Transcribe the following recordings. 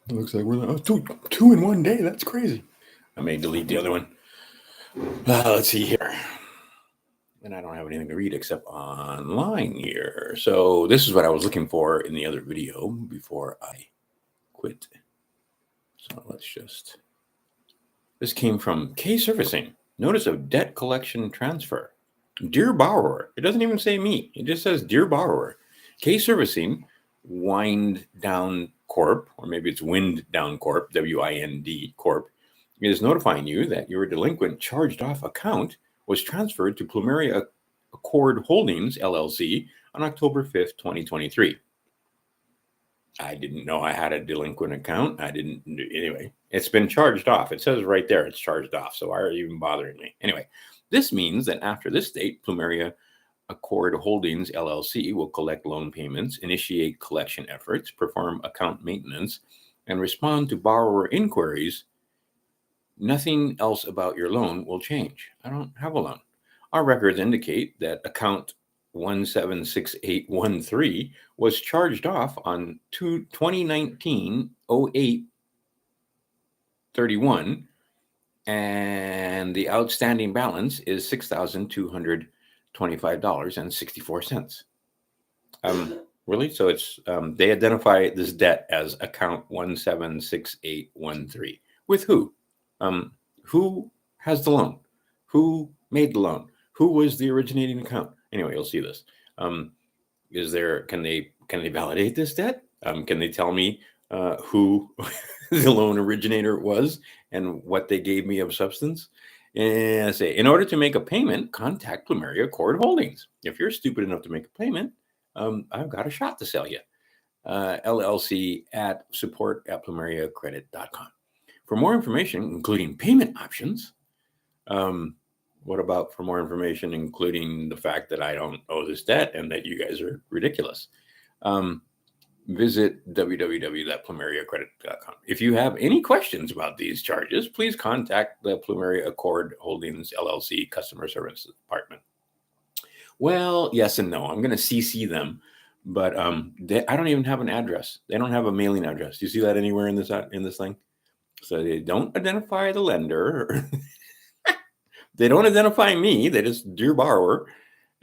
Looks like we're two in one day. That's crazy. I may delete the other one. Let's see here. And I don't have anything to read except online here. So this is what I was looking for in the other video before I quit. So let's just... This came from K Servicing. Notice of debt collection transfer. Dear borrower. It doesn't even say me. It just says dear borrower. K Servicing, Wind Down Corp, or maybe it's Wind Down Corp, WIND Corp, is notifying you that your delinquent charged off account was transferred to Plumeria Accord Holdings, LLC, on October 5th, 2023. I didn't know I had a delinquent account. Anyway, it's been charged off. It says right there it's charged off. So why are you even bothering me? Anyway, this means that after this date, Plumeria Accord Holdings, LLC will collect loan payments, initiate collection efforts, perform account maintenance, and respond to borrower inquiries. Nothing else about your loan will change. I don't have a loan. Our records indicate that account 176813 was charged off on 2019-08-31, and the outstanding balance is $6,225.64. Really? So it's they identify this debt as account 176813. With who? Who has the loan? Who made the loan? Who was the originating account? Anyway, you'll see this. Can they validate this debt? Can they tell me who the loan originator was and what they gave me of substance? And say, in order to make a payment, contact Plumeria Accord Holdings. If you're stupid enough to make a payment, I've got a shot to sell you. LLC at support@plumeriacredit.com. For more information, including payment options, what about for more information, including the fact that I don't owe this debt and that you guys are ridiculous? Visit www.plumeriacredit.com. If you have any questions about these charges, please contact the Plumeria Accord Holdings, LLC Customer Service Department. Well, yes and no. I'm going to CC them, but I don't even have an address. They don't have a mailing address. Do you see that anywhere in this thing? So they don't identify the lender. They don't identify me. They just dear borrower.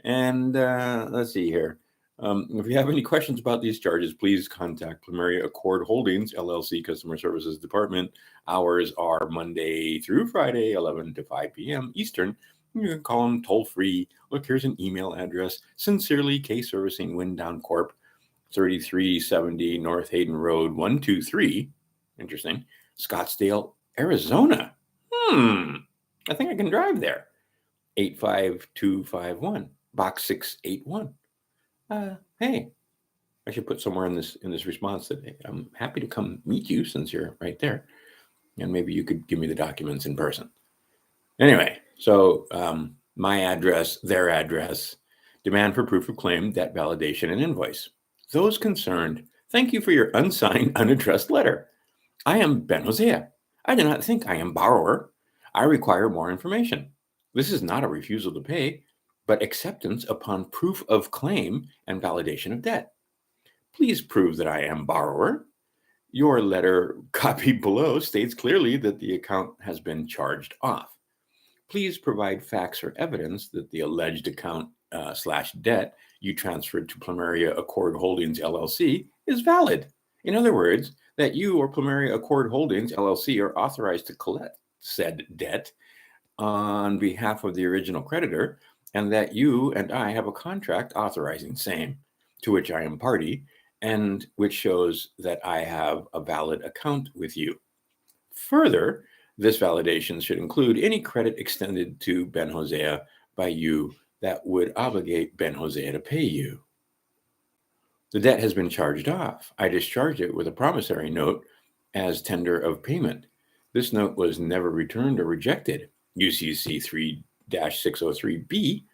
And let's see here. If you have any questions about these charges, please contact Plumeria Accord Holdings, LLC Customer Services Department. Hours are Monday through Friday, 11 to 5 p.m. Eastern. You can call them toll free. Look, here's an email address. Sincerely, K Servicing, Wind Down Corp, 3370 North Hayden Road, 123. Interesting. Scottsdale, Arizona. I think I can drive there. 85251, box 681. Hey, I should put somewhere in this response that I'm happy to come meet you since you're right there, and maybe you could give me the documents in person. Anyway, so my address, their address, demand for proof of claim, debt validation, and invoice. Those concerned, thank you for your unsigned, unaddressed letter. I am Ben Hosea. I do not think I am borrower. I require more information. This is not a refusal to pay, but acceptance upon proof of claim and validation of debt. Please prove that I am borrower. Your letter copied below states clearly that the account has been charged off. Please provide facts or evidence that the alleged account / debt you transferred to Plumeria Accord Holdings, LLC is valid. In other words, that you or Plumeria Accord Holdings, LLC are authorized to collect said debt on behalf of the original creditor, and that you and I have a contract authorizing same, to which I am party, and which shows that I have a valid account with you. Further, this validation should include any credit extended to Ben Hosea by you that would obligate Ben Hosea to pay you. The debt has been charged off. I discharged it with a promissory note as tender of payment. This note was never returned or rejected. UCC 3-603B,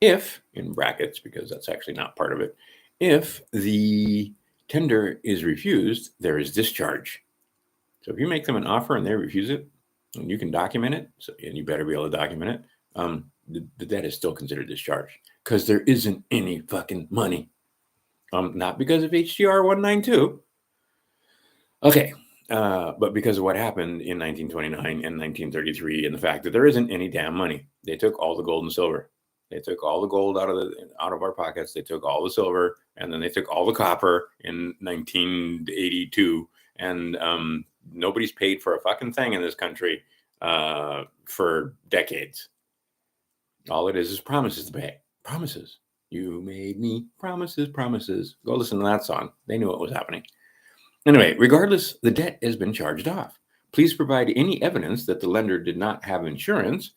if, in brackets, because that's actually not part of it, if the tender is refused, there is discharge. So if you make them an offer and they refuse it, and you can document it, and you better be able to document it, the debt is still considered discharged because there isn't any fucking money. Not because of HGR 192. Okay. But because of what happened in 1929 and 1933, and the fact that there isn't any damn money, they took all the gold and silver. They took all the gold out of our pockets. They took all the silver, and then they took all the copper in 1982. And nobody's paid for a fucking thing in this country for decades. All it is promises to pay. Promises. You made me promises, promises. Go listen to that song. They knew what was happening. Anyway, regardless, the debt has been charged off. Please provide any evidence that the lender did not have insurance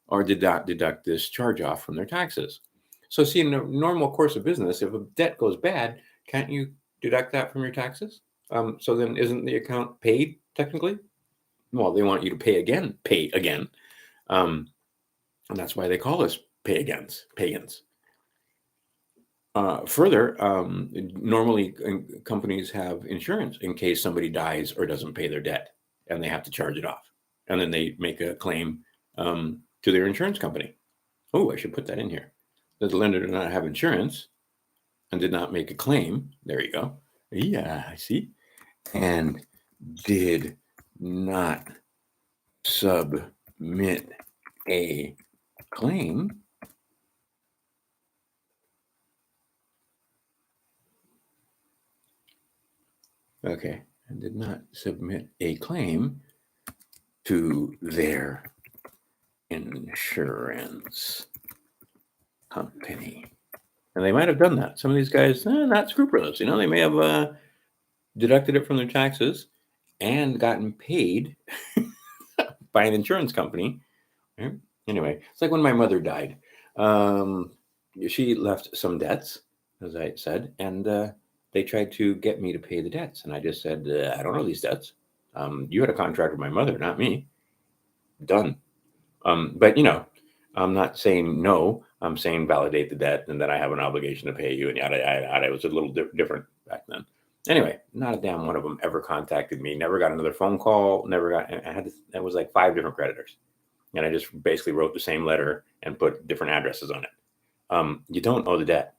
or did not deduct this charge off from their taxes. So, see, in the normal course of business, if a debt goes bad, can't you deduct that from your taxes? So then isn't the account paid technically? Well, they want you to pay again. And that's why they call us pagans. Further, normally companies have insurance in case somebody dies or doesn't pay their debt, and they have to charge it off. And then they make a claim to their insurance company. Oh, I should put that in here. That the lender did not have insurance and did not make a claim. There you go. Yeah, I see. And did not submit a claim. Okay, and did not submit a claim to their insurance company. And they might have done that. Some of these guys, not scrupulous. They may have deducted it from their taxes and gotten paid by an insurance company. Anyway, it's like when my mother died. She left some debts, as I said, and they tried to get me to pay the debts. And I just said, I don't know these debts. You had a contract with my mother, not me. Done. But I'm not saying no. I'm saying validate the debt and that I have an obligation to pay you and yada yada yada. It was a little different back then. Anyway, not a damn one of them ever contacted me. Never got another phone call. Never got. That was like 5 different creditors, and I just basically wrote the same letter and put different addresses on it. You don't owe the debt,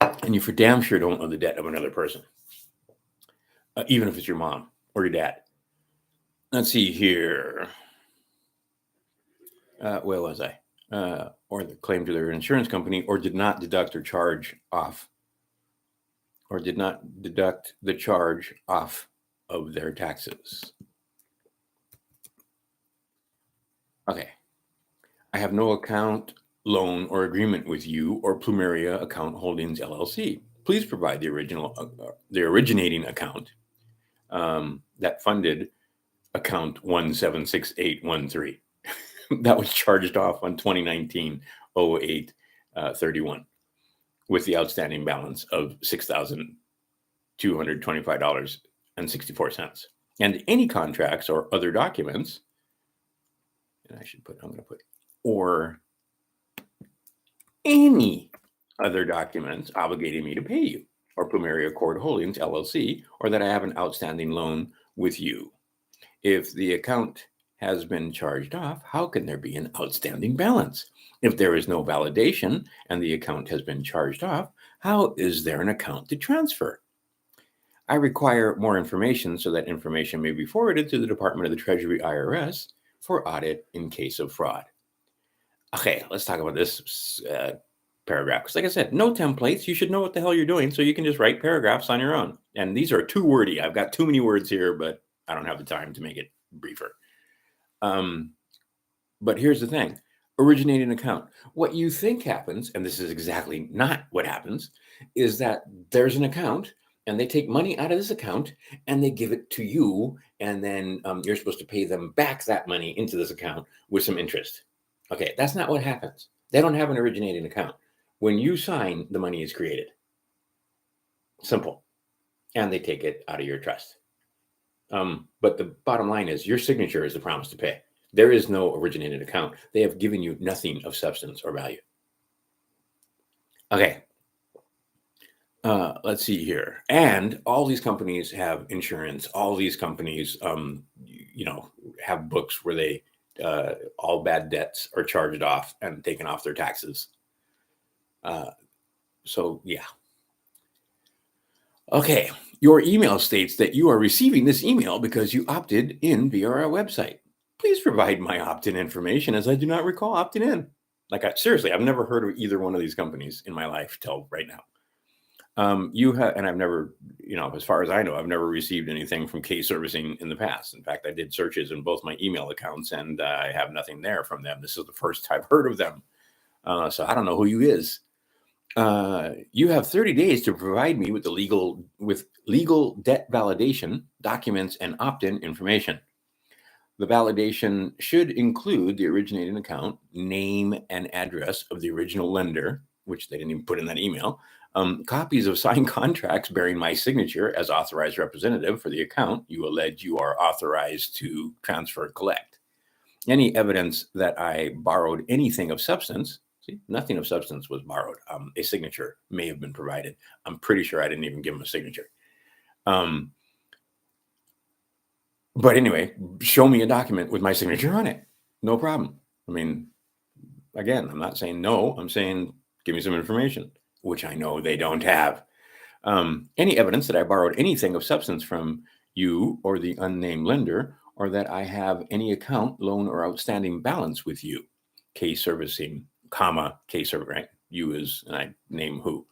and you for damn sure don't owe the debt of another person, even if it's your mom or your dad. Let's see here. Where was I? Or the claim to their insurance company, or did not deduct or charge off, or did not deduct the charge off of their taxes. Okay. I have no account, loan, or agreement with you or Plumeria Account Holdings LLC. Please provide the originating account that funded account 176813. That was charged off on 2019-08-31 with the outstanding balance of $6,225.64. And any contracts or other documents, and I'm going to put, or any other documents obligating me to pay you or Plumeria Accord Holdings LLC, or that I have an outstanding loan with you. If the account has been charged off, how can there be an outstanding balance? If there is no validation and the account has been charged off, how is there an account to transfer? I require more information so that information may be forwarded to the Department of the Treasury IRS for audit in case of fraud. Okay, let's talk about this paragraph. Because like I said, no templates. You should know what the hell you're doing so you can just write paragraphs on your own. And these are too wordy. I've got too many words here, but I don't have the time to make it briefer. But here's the thing. Originating account. What you think happens, and this is exactly not what happens, is that there's an account and they take money out of this account and they give it to you. And then you're supposed to pay them back that money into this account with some interest. Okay, that's not what happens. They don't have an originating account. When you sign, the money is created. Simple. And they take it out of your trust. But the bottom line is your signature is the promise to pay. There is no originated account. They have given you nothing of substance or value. Okay. Let's see here. And all these companies have insurance. All these companies, have books where they all bad debts are charged off and taken off their taxes. So yeah. Okay, your email states that you are receiving this email because you opted in via our website. Please provide my opt-in information as I do not recall opting in. Seriously, I've never heard of either one of these companies in my life till right now. You have, and I've never, as far as I know, I've never received anything from K Servicing in the past. In fact, I did searches in both my email accounts, and I have nothing there from them. This is the first I've heard of them, so I don't know who you is. You have 30 days to provide me with legal debt validation documents and opt-in information. The validation should include the originating account, name and address of the original lender, which they didn't even put in that email, copies of signed contracts bearing my signature as authorized representative for the account you allege you are authorized to transfer collect. Any evidence that I borrowed anything of substance. See, nothing of substance was borrowed. A signature may have been provided. I'm pretty sure I didn't even give him a signature. But anyway, show me a document with my signature on it. No problem. I mean, again, I'm not saying no. I'm saying give me some information, which I know they don't have. Any evidence that I borrowed anything of substance from you or the unnamed lender, or that I have any account, loan, or outstanding balance with you. K Servicing, K Servicing, right? You is, and I name who.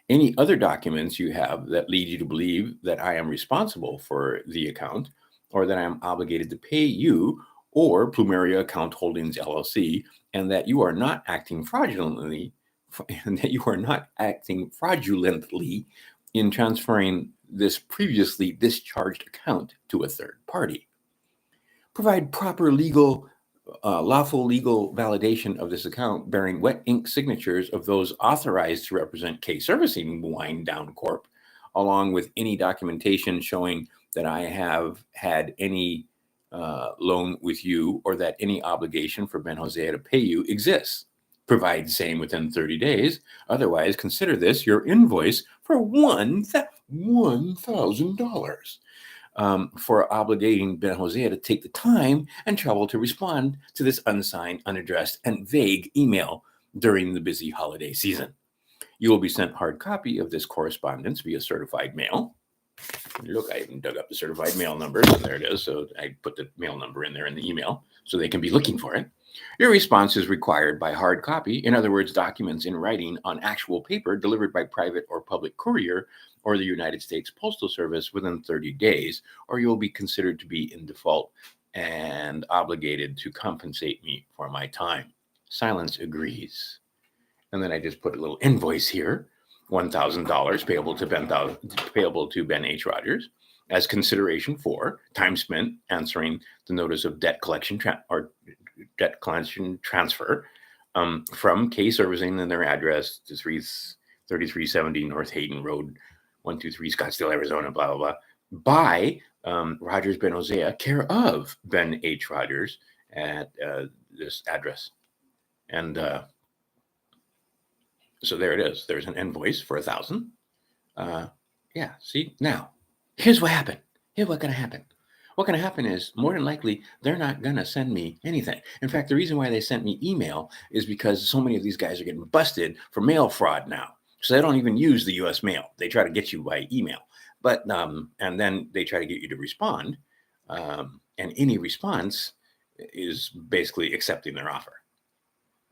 Any other documents you have that lead you to believe that I am responsible for the account, or that I am obligated to pay you or Plumeria Account Holdings LLC, and that you are not acting fraudulently, in transferring this previously discharged account to a third party. Provide proper lawful legal validation of this account bearing wet ink signatures of those authorized to represent K Servicing Wind Down Corp., along with any documentation showing that I have had any loan with you, or that any obligation for Ben Hosea to pay you exists. Provide same within 30 days. Otherwise, consider this your invoice for $1,000 for obligating Ben Hosea to take the time and trouble to respond to this unsigned, unaddressed, and vague email during the busy holiday season. You will be sent hard copy of this correspondence via certified mail. Look, I even dug up the certified mail numbers, and there it is. So I put the mail number in there in the email so they can be looking for it. Your response is required by hard copy. In other words, documents in writing on actual paper delivered by private or public courier or the United States Postal Service within 30 days, or you will be considered to be in default and obligated to compensate me for my time. Silence agrees. And then I just put a little invoice here, $1,000 payable to Ben H. Rogers as consideration for time spent answering the notice of debt collection transfer from K Servicing and their address to 3370 North Hayden Road, 123 Scottsdale, Arizona, blah, blah, blah, by Rogers Ben Hosea, care of Ben H. Rogers at this address. And so there it is. There's an invoice for $1,000. Yeah, see, now, here's what happened. Here's what's going to happen. What's going to happen is, more than likely, they're not going to send me anything. In fact, the reason why they sent me email is because so many of these guys are getting busted for mail fraud now. So they don't even use the U.S. mail. They try to get you by email. But, and then they try to get you to respond. And any response is basically accepting their offer.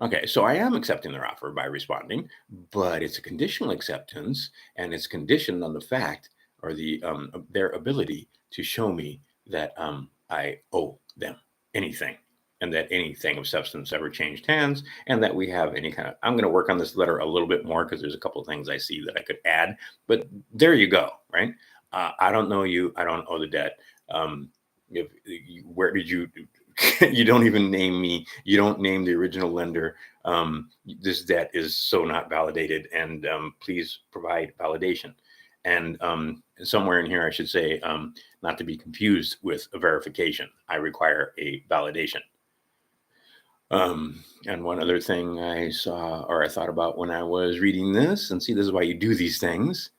Okay, so I am accepting their offer by responding, but it's a conditional acceptance, and it's conditioned on the fact or their ability to show me that I owe them anything, and that anything of substance ever changed hands, and that we have any kind of. I'm going to work on this letter a little bit more because there's a couple of things I see that I could add, but there you go, right? I don't know you. I don't owe the debt. Where did you? You don't even name me. You don't name the original lender. This debt is so not validated, and please provide validation. And somewhere in here, I should say, not to be confused with a verification. I require a validation. And one other thing I saw, or I thought about when I was reading this, and see, this is why you do these things.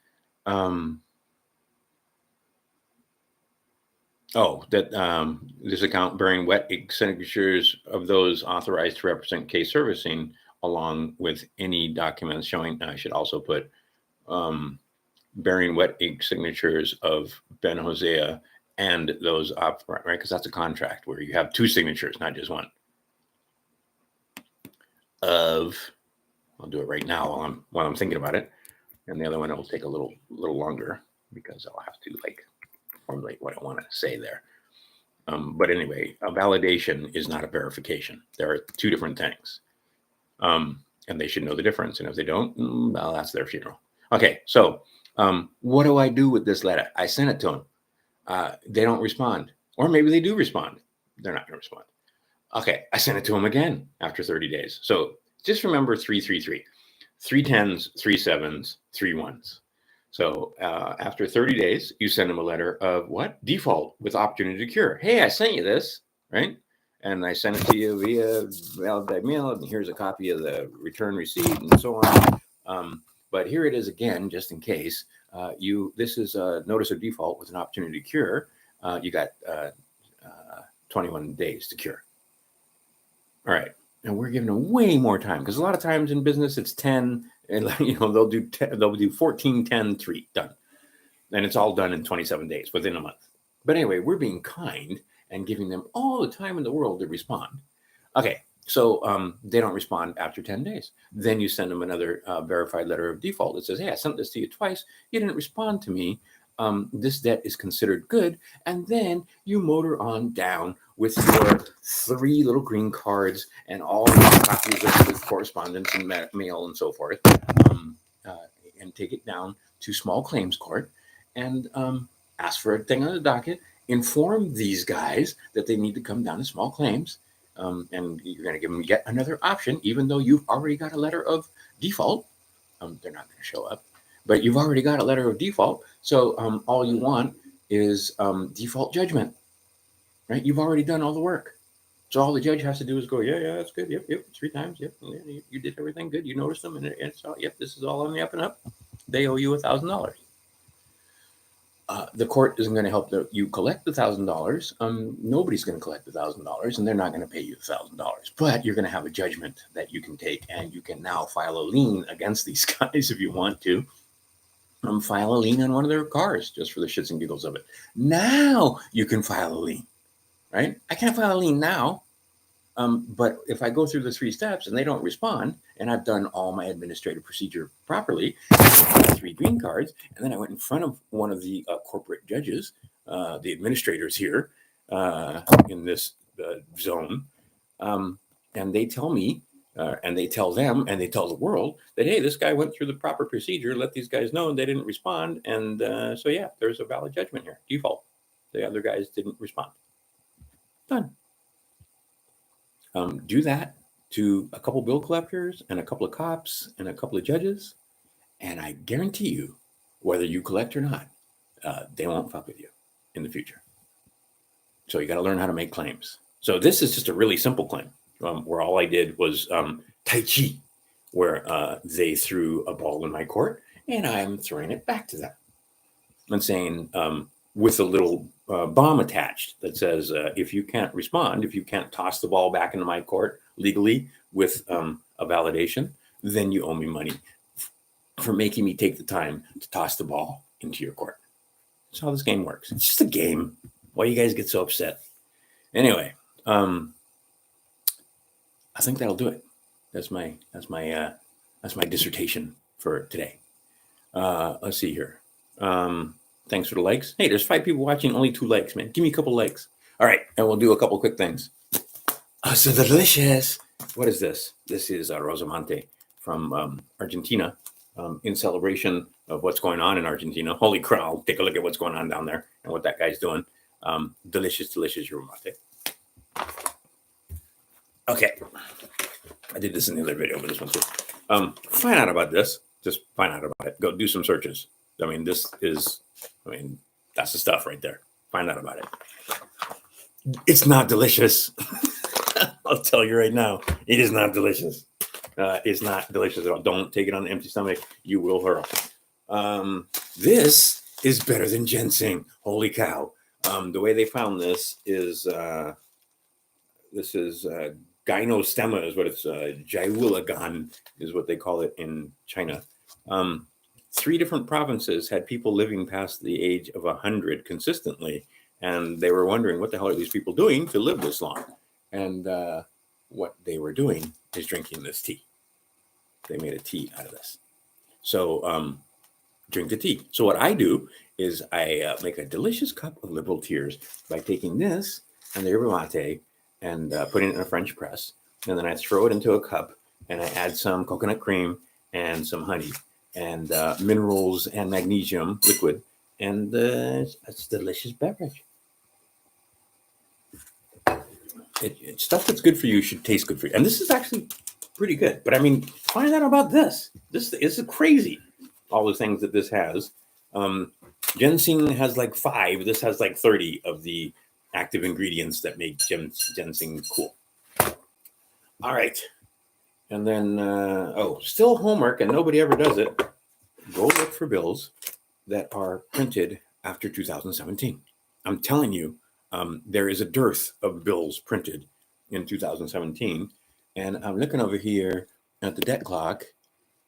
This account bearing wet ink signatures of those authorized to represent K Servicing, along with any documents showing. I should also put bearing wet ink signatures of Ben Hosea and those up, right? Because that's a contract where you have two signatures, not just one. I'll do it right now while I'm thinking about it, and the other one will take a little longer because I'll have to like formulate what I want to say there. But anyway, a validation is not a verification. There are two different things, and they should know the difference. And if they don't, well, that's their funeral. Okay, so what do I do with this letter? I sent it to them. They don't respond, or maybe they do respond. They're not going to respond. Okay, I sent it to them again after 30 days. So just remember 333, 3 10s, 3 7s, 3 1s. So after 30 days, you send them a letter of what? Default with opportunity to cure. Hey, I sent you this, right? And I sent it to you via mail, and here's a copy of the return receipt and so on. But here it is again, just in case. This is a notice of default with an opportunity to cure. You got 21 days to cure. All right. And we're giving them way more time because a lot of times in business it's 10, and they'll do 14, 10, 3, done. And it's all done in 27 days within a month. But anyway, we're being kind and giving them all the time in the world to respond. Okay, so they don't respond after 10 days. Then you send them another verified letter of default that says, hey, I sent this to you twice. You didn't respond to me. This debt is considered good. And then you motor on down with your 3 little green cards and all the copies of the correspondence and mail and so forth, and take it down to small claims court and ask for a thing on the docket, inform these guys that they need to come down to small claims, and you're going to give them yet another option, even though you've already got a letter of default. They're not going to show up, but you've already got a letter of default. So all you want is default judgment, right? You've already done all the work. So all the judge has to do is go, yeah, that's good. Yep, 3 times. Yep, you did everything good. You noticed them, and it's all, yep, this is all on the up and up. They owe you $1,000. The court isn't going to help you collect the $1,000. Nobody's going to collect the $1,000, and they're not going to pay you $1,000. But you're going to have a judgment that you can take, and you can now file a lien against these guys if you want to. File a lien on one of their cars just for the shits and giggles of it. Now you can file a lien, right? I can't file a lien now. But if I go through the 3 steps and they don't respond, and I've done all my administrative procedure properly, 3 green cards, and then I went in front of one of the corporate judges, the administrators here in this zone, and they tell me, and they tell them, and they tell the world that, hey, this guy went through the proper procedure, let these guys know, and they didn't respond, and so yeah, there's a valid judgment here, default. The other guys didn't respond. Done. Do that to a couple bill collectors and a couple of cops and a couple of judges, and I guarantee you, whether you collect or not, they won't fuck with you in the future. So you got to learn how to make claims. So this is just a really simple claim where all I did was Tai Chi, where they threw a ball in my court and I'm throwing it back to them. I'm saying with a little bomb attached that says, if you can't respond, if you can't toss the ball back into my court legally with a validation, then you owe me money for making me take the time to toss the ball into your court. That's how this game works. It's just a game. Why you guys get so upset? Anyway, I think that'll do it. That's my dissertation for today. Let's see here. Thanks for the likes. Hey, there's 5 people watching, only 2 likes, man. Give me a couple likes. All right, and we'll do a couple quick things. Oh, so delicious. What is this? This is Rosamante from Argentina in celebration of what's going on in Argentina. Holy crow, take a look at what's going on down there and what that guy's doing. Delicious yerba mate. Okay. I did this in the other video, but this one too. Find out about this. Just find out about it. Go do some searches. I mean, that's the stuff right there. Find out about it. It's not delicious. I'll tell you right now, it is not delicious. It's not delicious at all. Don't take it on an empty stomach. You will hurl. This is better than ginseng. Holy cow. The way they found this is Gynostemma is what it's Jiaogulan is what they call it in China. 3 different provinces had people living past the age of 100 consistently, and they were wondering what the hell are these people doing to live this long. And what they were doing is drinking this tea. They made a tea out of this. So drink the tea. So what I do is I make a delicious cup of liberal tears by taking this and the yerba mate and putting it in a French press. And then I throw it into a cup and I add some coconut cream and some honey and minerals and magnesium liquid. And it's a delicious beverage. It's stuff that's good for you should taste good for you. And this is actually pretty good. But I mean, find out about this. This is crazy. All the things that this has. Ginseng has like 5. This has like 30 of the active ingredients that make ginseng cool. All right. And then, still homework, and nobody ever does it. Go look for bills that are printed after 2017. I'm telling you, there is a dearth of bills printed in 2017. And I'm looking over here at the debt clock,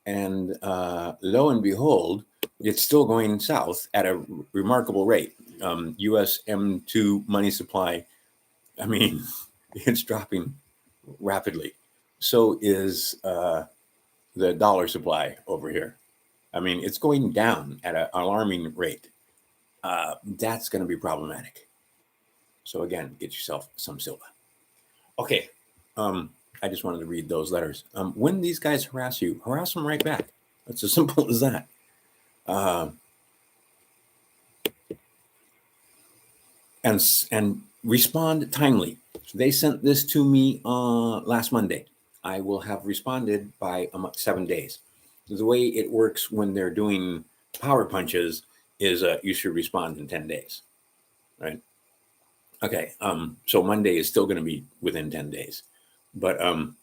and lo and behold, it's still going south at a remarkable rate. US M2 money supply, I mean, it's dropping rapidly. So is the dollar supply over here. I mean, it's going down at an alarming rate. That's going to be problematic. So again, get yourself some silver. Okay. I just wanted to read those letters. When these guys harass you, harass them right back. It's as simple as that. And respond timely. They sent this to me last Monday. I will have responded by 7 days. The way it works when they're doing power punches is you should respond in 10 days, right? Okay, so Monday is still going to be within 10 days. But you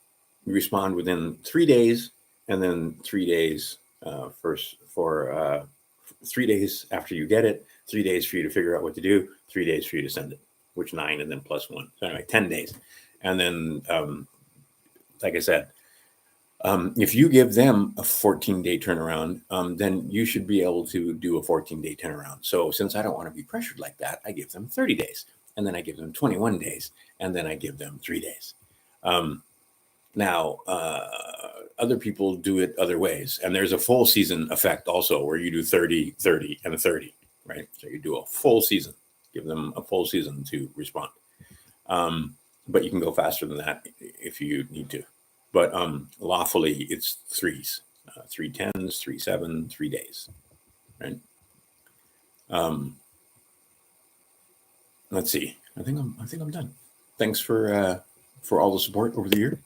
respond within 3 days, and then 3 days for 3 days after you get it, 3 days for you to figure out what to do, 3 days for you to send it, which 9 and then plus 1. So anyway, 10 days. And then, like I said, if you give them a 14-day turnaround, then you should be able to do a 14-day turnaround. So since I don't want to be pressured like that, I give them 30 days, and then I give them 21 days, and then I give them 3 days. Now, other people do it other ways. And there's a full season effect also where you do 30, 30, and 30, right? So you do a full season, give them a full season to respond. But you can go faster than that if you need to. But lawfully, it's 3s, 3 10s, 3 7, 3 days, right? Let's see. I think I'm done. Thanks for all the support over the year.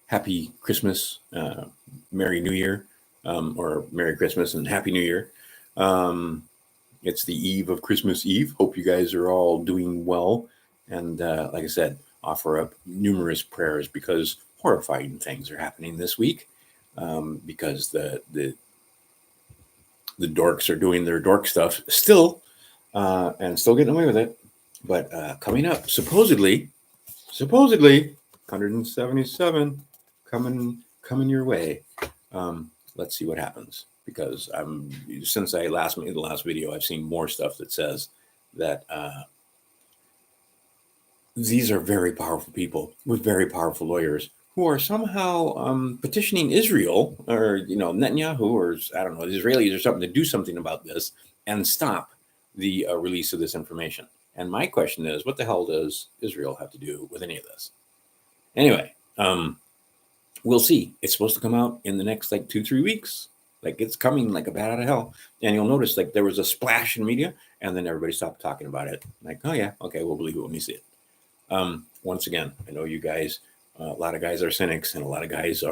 Happy Christmas, Merry New Year, or Merry Christmas and Happy New Year. It's the eve of Christmas Eve. Hope you guys are all doing well. And like I said, offer up numerous prayers because horrifying things are happening this week. Because the dorks are doing their dork stuff still, and still getting away with it. But coming up, supposedly, 177 coming your way. Let's see what happens, because since I made the last video, I've seen more stuff that says that these are very powerful people with very powerful lawyers who are somehow petitioning Israel or Netanyahu or I don't know, the Israelis or something to do something about this and stop the release of this information. And my question is, what the hell does Israel have to do with any of this? Anyway, we'll see. It's supposed to come out in the next 2-3 weeks. It's coming like a bat out of hell. And you'll notice there was a splash in media and then everybody stopped talking about it. Oh yeah, okay, we'll believe it when we see it. Once again, I know you guys, a lot of guys are cynics and a lot of guys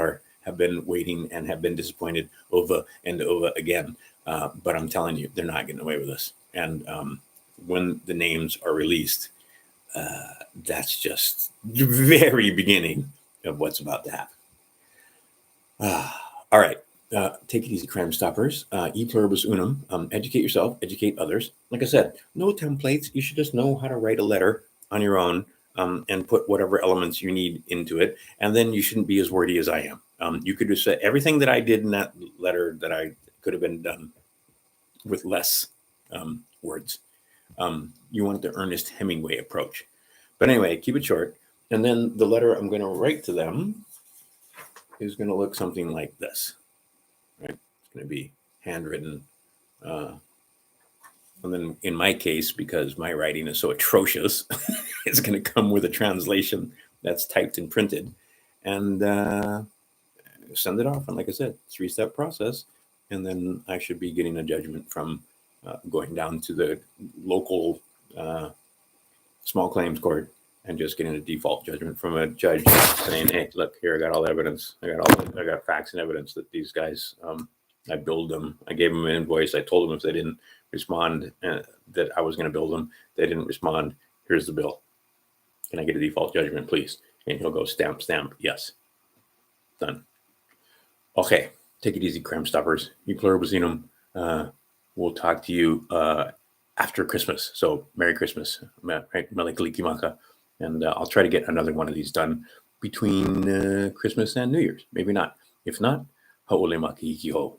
have been waiting and have been disappointed over and over again. But I'm telling you, they're not getting away with this. And when the names are released, that's just the very beginning of what's about to happen. All right. Take it easy, Crime Stoppers. E pluribus unum. Educate yourself, educate others. Like I said, no templates. You should just know how to write a letter on your own and put whatever elements you need into it. And then you shouldn't be as wordy as I am. You could just say everything that I did in that letter that I could have been done with less words. You want the Ernest Hemingway approach. But anyway, keep it short. And then the letter I'm going to write to them is going to look something like this. Right? It's going to be handwritten. And then in my case, because my writing is so atrocious, it's going to come with a translation that's typed and printed. And send it off. And like I said, 3-step process. And then I should be getting a judgment from going down to the local small claims court and just getting a default judgment from a judge saying, hey, look, here, I got all the evidence. I got facts and evidence that these guys, I billed them. I gave them an invoice. I told them if they didn't respond that I was going to bill them. They didn't respond. Here's the bill. Can I get a default judgment, please? And he'll go stamp, yes. Done. Okay. Take it easy, Crime Stoppers. You pluribus. We'll talk to you after Christmas. So Merry Christmas. Right? Melikalikimaka. And I'll try to get another one of these done between Christmas and New Year's. Maybe not. If not, ha'ole makihikiho.